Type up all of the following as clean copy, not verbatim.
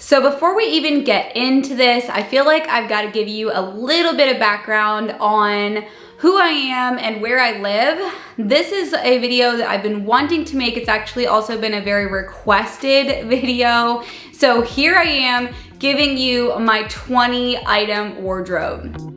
So before we even get into this, I feel like I've got to give you a little bit of background on who I am and where I live. This is a video that I've been wanting to make. It's actually also been a very requested video. So here I am giving you my 20 item wardrobe.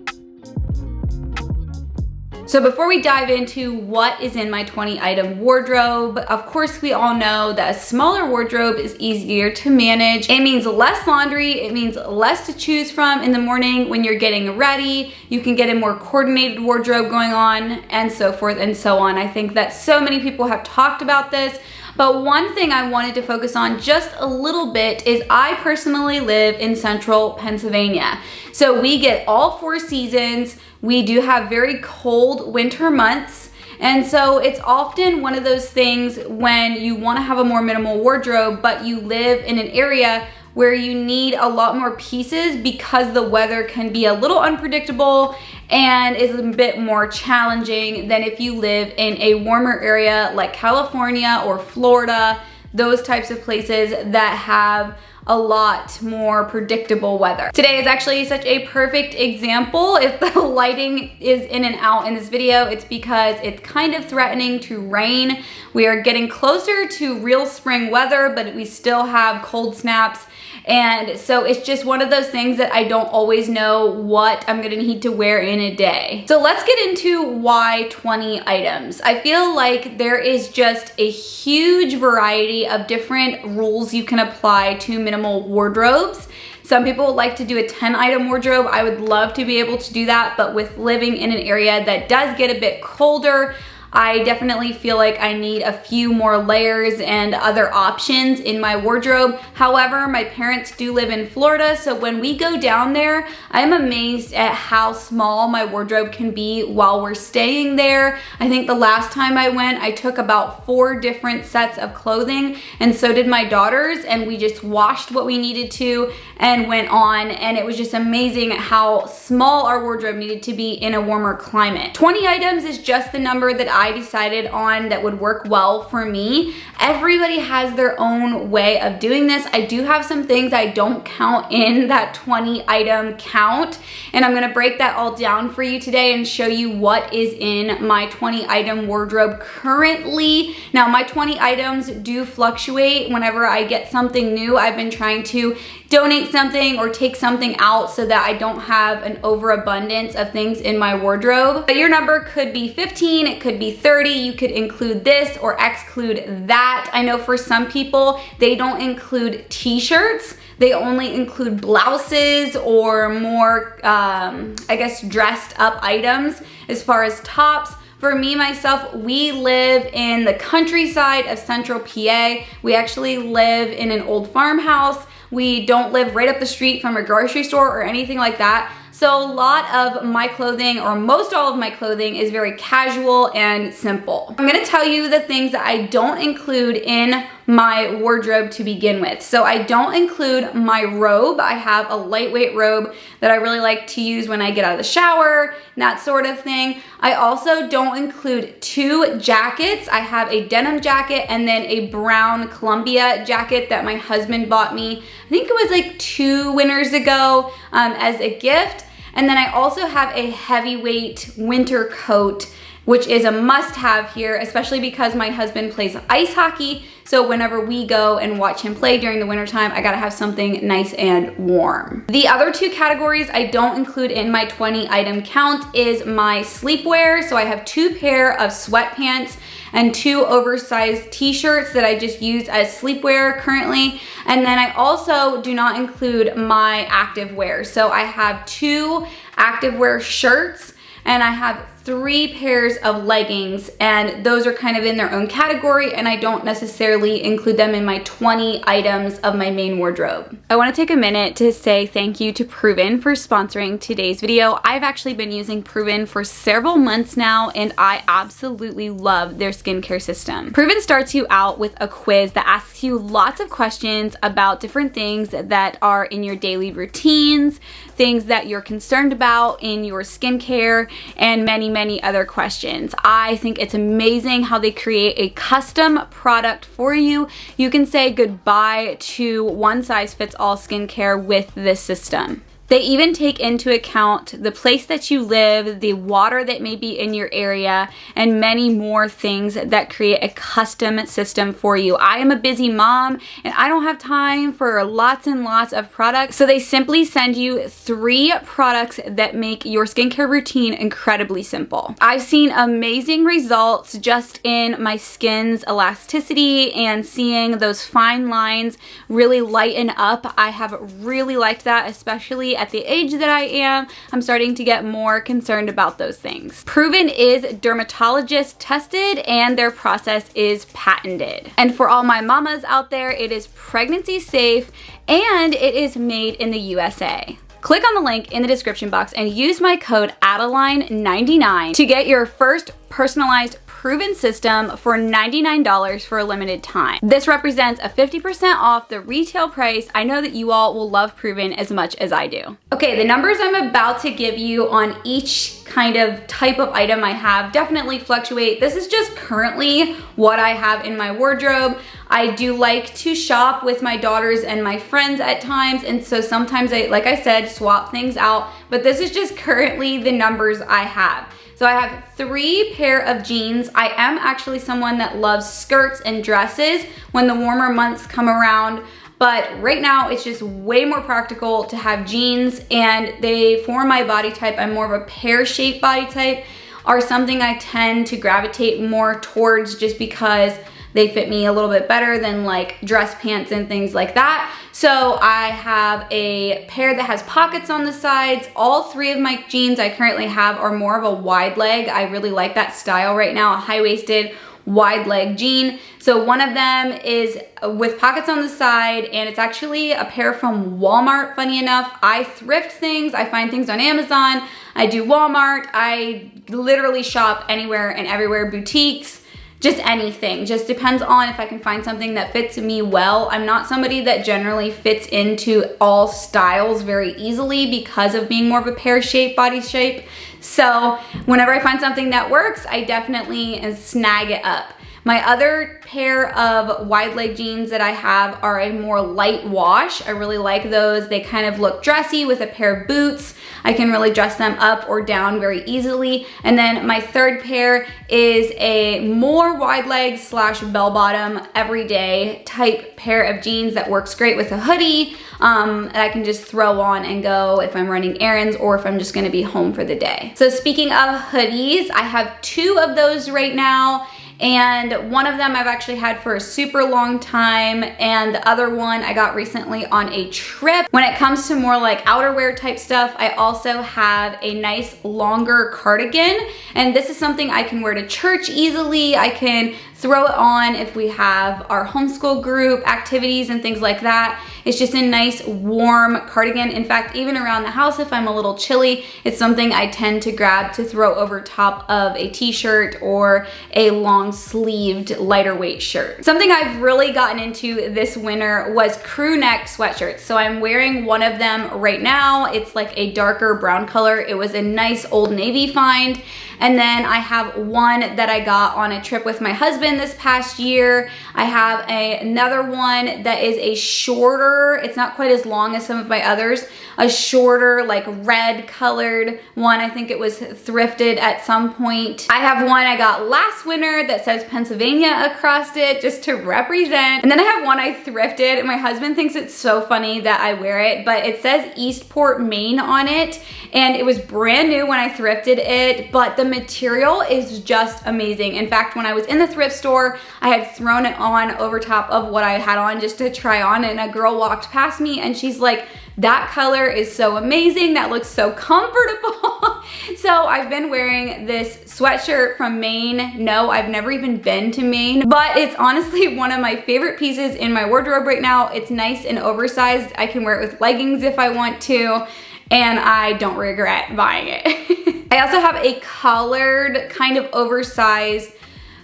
So before we dive into what is in my 20 item wardrobe, of course we all know that a smaller wardrobe is easier to manage. It means less laundry, it means less to choose from in the morning when you're getting ready. You can get a more coordinated wardrobe going on, and so forth and so on. I think that so many people have talked about this, but one thing I wanted to focus on just a little bit is I personally live in central Pennsylvania. So we get all 4 seasons. We do have very cold winter months. And so it's often one of those things when you want to have a more minimal wardrobe, but you live in an area where you need a lot more pieces because the weather can be a little unpredictable and is a bit more challenging than if you live in a warmer area like California or Florida, those types of places that have a lot more predictable weather. Today is actually such a perfect example. If the lighting is in and out in this video, it's because it's kind of threatening to rain. We are getting closer to real spring weather, but we still have cold snaps. And so it's just one of those things that I don't always know what I'm gonna need to wear in a day. So let's get into why 20 items. I feel like there is just a huge variety of different rules you can apply to minimal wardrobes. Some people would like to do a 10 item wardrobe. I would love to be able to do that, but with living in an area that does get a bit colder, I definitely feel like I need a few more layers and other options in my wardrobe. However, my parents do live in Florida, so when we go down there, I'm amazed at how small my wardrobe can be while we're staying there. I think the last time I went, I took about 4 different sets of clothing, and so did my daughters, and we just washed what we needed to and went on, and it was just amazing how small our wardrobe needed to be in a warmer climate. 20 items is just the number that I decided on that would work well for me. Everybody has their own way of doing this. I do have some things I don't count in that 20 item count, and I'm gonna break that all down for you today and show you what is in my 20 item wardrobe currently. Now, my 20 items do fluctuate whenever I get something new. I've been trying to donate something or take something out so that I don't have an overabundance of things in my wardrobe. But your number could be 15, it could be 30, you could include this or exclude that. I know for some people, they don't include t-shirts, they only include blouses or more, I guess, dressed up items as far as tops. For me, myself, we live in the countryside of central PA. We actually live in an old farmhouse. We don't live right up the street from a grocery store or anything like that. So a lot of my clothing, or most all of my clothing, is very casual and simple. I'm gonna tell you the things that I don't include in my wardrobe to begin with. So I don't include my robe. I have a lightweight robe that I really like to use when I get out of the shower, that sort of thing. I also don't include 2 jackets. I have a denim jacket and then a brown Columbia jacket that my husband bought me, I think it was like 2 winters ago, as a gift. And then I also have a heavyweight winter coat, which is a must-have here, especially because my husband plays ice hockey. So whenever we go and watch him play during the wintertime, I gotta have something nice and warm. The other 2 categories I don't include in my 20 item count is my sleepwear. So I have 2 pair of sweatpants and 2 oversized t-shirts that I just use as sleepwear currently. And then I also do not include my activewear. So I have 2 activewear shirts and I have 3 pairs of leggings, and those are kind of in their own category, and I don't necessarily include them in my 20 items of my main wardrobe. I want to take a minute to say thank you to Proven for sponsoring today's video. I've actually been using Proven for several months now, and I absolutely love their skincare system. Proven starts you out with a quiz that asks you lots of questions about different things that are in your daily routines, things that you're concerned about in your skincare, and many other questions. I think it's amazing how they create a custom product for you. You can say goodbye to one size fits all skincare with this system. They even take into account the place that you live, the water that may be in your area, and many more things that create a custom system for you. I am a busy mom and I don't have time for lots and lots of products, so they simply send you 3 products that make your skincare routine incredibly simple. I've seen amazing results just in my skin's elasticity and seeing those fine lines really lighten up. I have really liked that, especially at the age that I am. I'm starting to get more concerned about those things. Proven is dermatologist tested and their process is patented. And for all my mamas out there, it is pregnancy safe and it is made in the USA. Click on the link in the description box and use my code Adaline99 to get your first personalized Proven system for $99 for a limited time. This represents a 50% off the retail price. I know that you all will love Proven as much as I do. Okay, the numbers I'm about to give you on each kind of type of item I have definitely fluctuate. This is just currently what I have in my wardrobe. I do like to shop with my daughters and my friends at times, and so sometimes I, like I said, swap things out, but this is just currently the numbers I have. So I have 3 pair of jeans. I am actually someone that loves skirts and dresses when the warmer months come around, but right now it's just way more practical to have jeans, and they, for my body type, I'm more of a pear-shaped body type, are something I tend to gravitate more towards just because they fit me a little bit better than like dress pants and things like that. So I have a pair that has pockets on the sides. All 3 of my jeans I currently have are more of a wide leg. I really like that style right now, a high-waisted wide leg jean. So one of them is with pockets on the side, and it's actually a pair from Walmart, funny enough. I thrift things, I find things on Amazon, I do Walmart, I literally shop anywhere and everywhere, boutiques, just anything. Just depends on if I can find something that fits me well. I'm not somebody that generally fits into all styles very easily because of being more of a pear-shaped body shape. So whenever I find something that works, I definitely snag it up. My other pair of wide leg jeans that I have are a more light wash. I really like those. They kind of look dressy with a pair of boots. I can really dress them up or down very easily. And then my third pair is a more wide leg / bell bottom everyday type pair of jeans that works great with a hoodie that I can just throw on and go if I'm running errands or if I'm just gonna be home for the day. So speaking of hoodies, I have 2 of those right now. And one of them I've actually had for a super long time, and the other one I got recently on a trip. When it comes to more like outerwear type stuff, I also have a nice longer cardigan, and this is something I can wear to church easily. I can throw it on if we have our homeschool group activities and things like that. It's just a nice warm cardigan. In fact, even around the house, if I'm a little chilly, it's something I tend to grab to throw over top of a t-shirt or a long sleeved lighter weight shirt. Something I've really gotten into this winter was crew neck sweatshirts. So I'm wearing one of them right now. It's like a darker brown color. It was a nice Old Navy find. And then I have one that I got on a trip with my husband this past year. I have another one that is a shorter, it's not quite as long as some of my others, a shorter like red colored one. I think it was thrifted at some point. I have one I got last winter that says Pennsylvania across it just to represent. And then I have one I thrifted, and my husband thinks it's so funny that I wear it, but it says Eastport, Maine on it. And it was brand new when I thrifted it, but the material is just amazing. In fact, when I was in the thrift store, I had thrown it on over top of what I had on just to try on, and a girl walked past me and she's like, "That color is so amazing, that looks so comfortable." So I've been wearing this sweatshirt from Maine. No, I've never even been to Maine, but it's honestly one of my favorite pieces in my wardrobe right now. It's nice and oversized. I can wear it with leggings if I want to, and I don't regret buying it. I also have a collared kind of oversized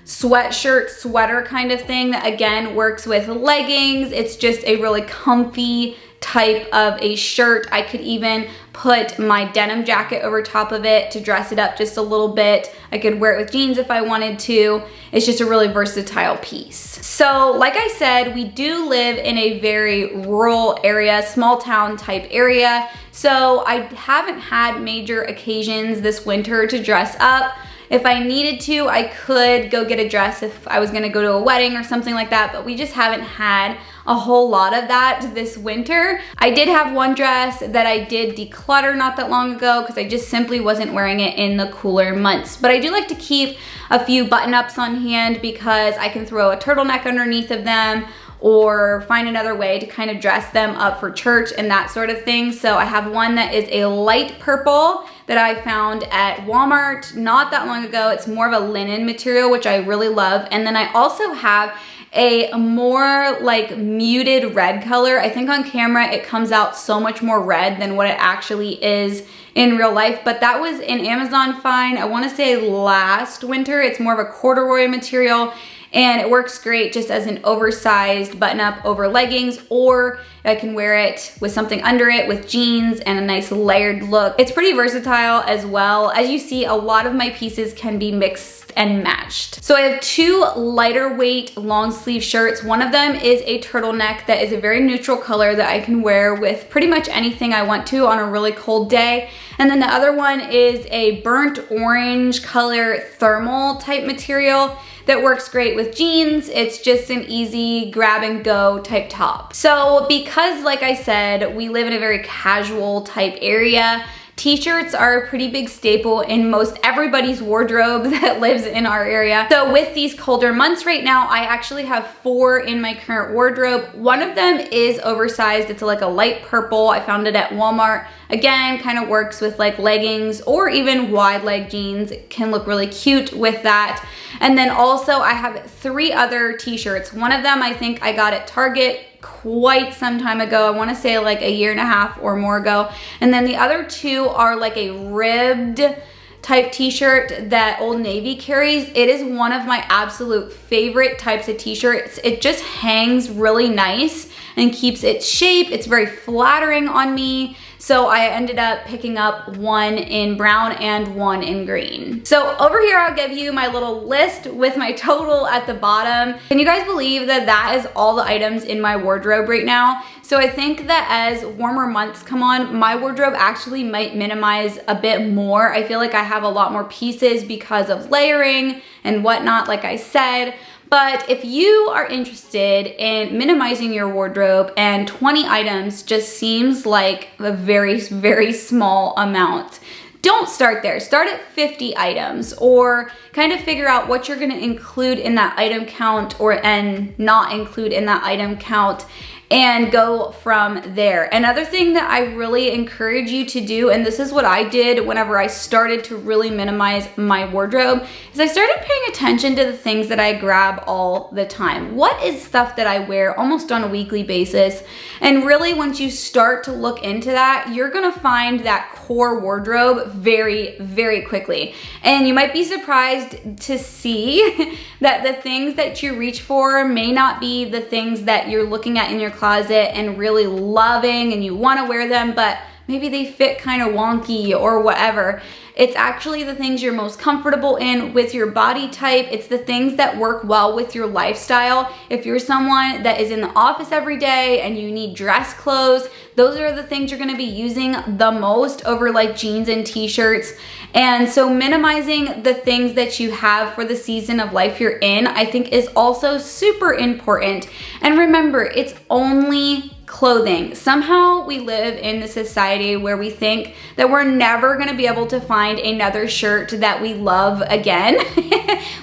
sweatshirt, sweater kind of thing that again works with leggings. It's just a really comfy type of a shirt. I could even put my denim jacket over top of it to dress it up just a little bit. I could wear it with jeans if I wanted to. It's just a really versatile piece. So like I said, we do live in a very rural area, small town type area. So I haven't had major occasions this winter to dress up. If I needed to, I could go get a dress if I was gonna go to a wedding or something like that, but we just haven't had a whole lot of that this winter. I did have one dress that I did declutter not that long ago because I just simply wasn't wearing it in the cooler months. But I do like to keep a few button-ups on hand because I can throw a turtleneck underneath of them or find another way to kind of dress them up for church and that sort of thing. So I have one that is a light purple that I found at Walmart not that long ago. It's more of a linen material, which I really love. And then I also have a more like muted red color. I think on camera it comes out so much more red than what it actually is in real life, but that was in Amazon Find, I wanna say last winter. It's more of a corduroy material and it works great just as an oversized button-up over leggings, or I can wear it with something under it with jeans and a nice layered look. It's pretty versatile as well. As you see, a lot of my pieces can be mixed and matched. So I have two lighter weight long sleeve shirts. One of them is a turtleneck that is a very neutral color that I can wear with pretty much anything I want to on a really cold day. And then the other one is a burnt orange color thermal type material that works great with jeans. It's just an easy grab and go type top. So because, like I said, we live in a very casual type area, t-shirts are a pretty big staple in most everybody's wardrobe that lives in our area. So with these colder months right now, I actually have 4 in my current wardrobe. One of them is oversized. It's like a light purple. I found it at Walmart. Again, kind of works with like leggings or even wide leg jeans. It can look really cute with that. And then also I have 3 other t-shirts. One of them I think I got at Target quite some time ago. I want to say like a year and a half or more ago. And then the other 2 are like a ribbed type t-shirt that Old Navy carries. It is one of my absolute favorite types of t-shirts. It just hangs really nice and keeps its shape. It's very flattering on me. So I ended up picking up one in brown and one in green. So over here, I'll give you my little list with my total at the bottom. Can you guys believe that that is all the items in my wardrobe right now? So I think that as warmer months come on, my wardrobe actually might minimize a bit more. I feel like I have a lot more pieces because of layering and whatnot, like I said. But if you are interested in minimizing your wardrobe, and 20 items just seems like a very, very small amount, don't start there. Start at 50 items, or kind of figure out what you're gonna include in that item count and not include in that item count, and go from there. Another thing that I really encourage you to do, and this is what I did whenever I started to really minimize my wardrobe, is I started paying attention to the things that I grab all the time. What is stuff that I wear almost on a weekly basis? And really, once you start to look into that, you're gonna find that core wardrobe very, very quickly. And you might be surprised to see that the things that you reach for may not be the things that you're looking at in your closet and really loving and you want to wear them, but maybe they fit kind of wonky or whatever. It's actually the things you're most comfortable in with your body type. It's the things that work well with your lifestyle. If you're someone that is in the office every day and you need dress clothes, those are the things you're gonna be using the most over like jeans and t-shirts. And so minimizing the things that you have for the season of life you're in, I think is also super important. And remember, it's only clothing. Somehow we live in a society where we think that we're never going to be able to find another shirt that we love again.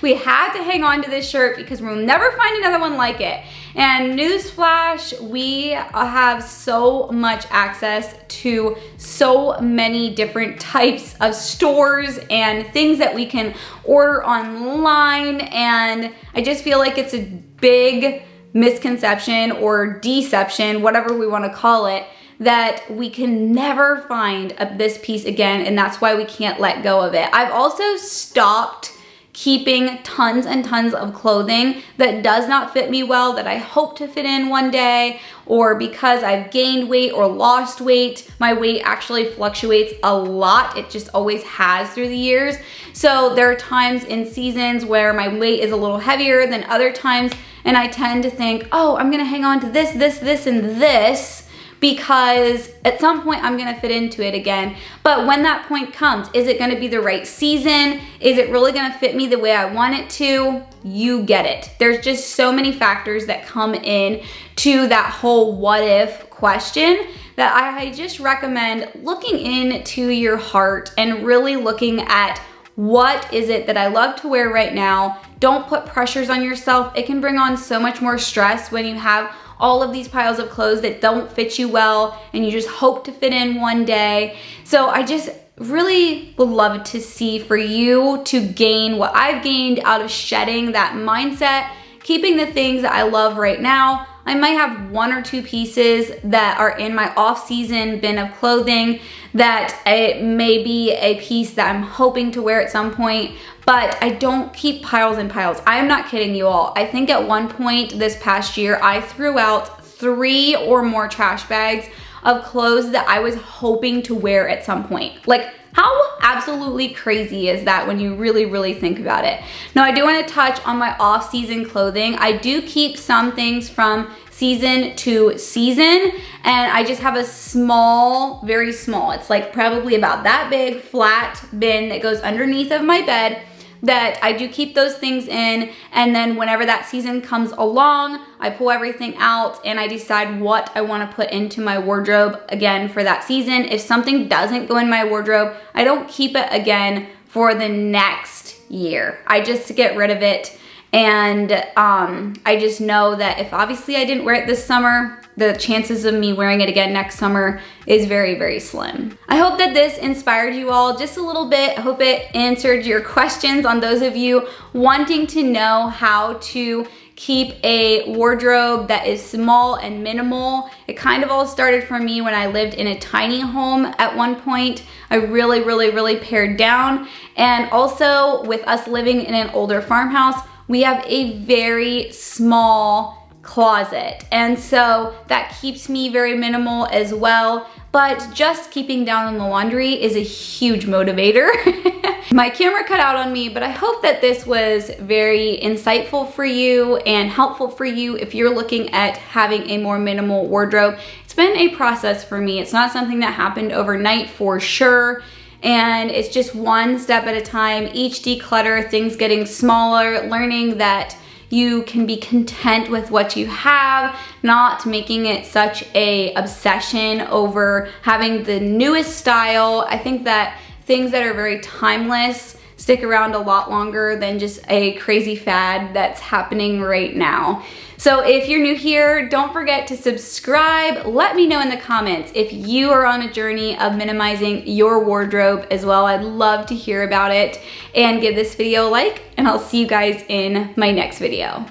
We have to hang on to this shirt because we'll never find another one like it. And newsflash, we have so much access to so many different types of stores and things that we can order online. And I just feel like it's a big misconception or deception, whatever we want to call it, that we can never find this piece again, and that's why we can't let go of it. I've also stopped keeping tons and tons of clothing that does not fit me well, that I hope to fit in one day, or because I've gained weight or lost weight. My weight actually fluctuates a lot. It just always has through the years. So there are times in seasons where my weight is a little heavier than other times, and I tend to think, oh, I'm gonna hang on to this, and this, because at some point I'm gonna fit into it again. But when that point comes, is it gonna be the right season? Is it really gonna fit me the way I want it to? You get it. There's just so many factors that come in to that whole what if question that I just recommend looking into your heart and really looking at what is it that I love to wear right now. Don't put pressures on yourself. It can bring on so much more stress when you have all of these piles of clothes that don't fit you well and you just hope to fit in one day. So I just really would love to see for you to gain what I've gained out of shedding that mindset, keeping the things that I love right now. I might have 1 or 2 pieces that are in my off-season bin of clothing that it may be a piece that I'm hoping to wear at some point, but I don't keep piles and piles. I am not kidding you all. I think at one point this past year, I threw out 3 or more trash bags of clothes that I was hoping to wear at some point. Like, how absolutely crazy is that when you really, really think about it? Now, I do want to touch on my off-season clothing. I do keep some things from season to season, and I just have a small, very small, it's like probably about that big flat bin that goes underneath of my bed that I do keep those things in, and then whenever that season comes along, I pull everything out and I decide what I want to put into my wardrobe again for that season. If something doesn't go in my wardrobe, I don't keep it again for the next year. I just get rid of it, and I just know that if obviously I didn't wear it this summer, the chances of me wearing it again next summer is very, very slim. I hope that this inspired you all just a little bit. I hope it answered your questions on those of you wanting to know how to keep a wardrobe that is small and minimal. It kind of all started for me when I lived in a tiny home at one point. I really pared down. And also with us living in an older farmhouse, we have a very small closet, and so that keeps me very minimal as well. But just keeping down on the laundry is a huge motivator. My camera cut out on me, but I hope that this was very insightful for you and helpful for you if you're looking at having a more minimal wardrobe. It's been a process for me. It's not something that happened overnight for sure. And it's just one step at a time, each declutter, things getting smaller, learning that you can be content with what you have, not making it such a obsession over having the newest style. I think that things that are very timeless stick around a lot longer than just a crazy fad that's happening right now. So if you're new here, don't forget to subscribe. Let me know in the comments if you are on a journey of minimizing your wardrobe as well. I'd love to hear about it, and give this video a like, and I'll see you guys in my next video.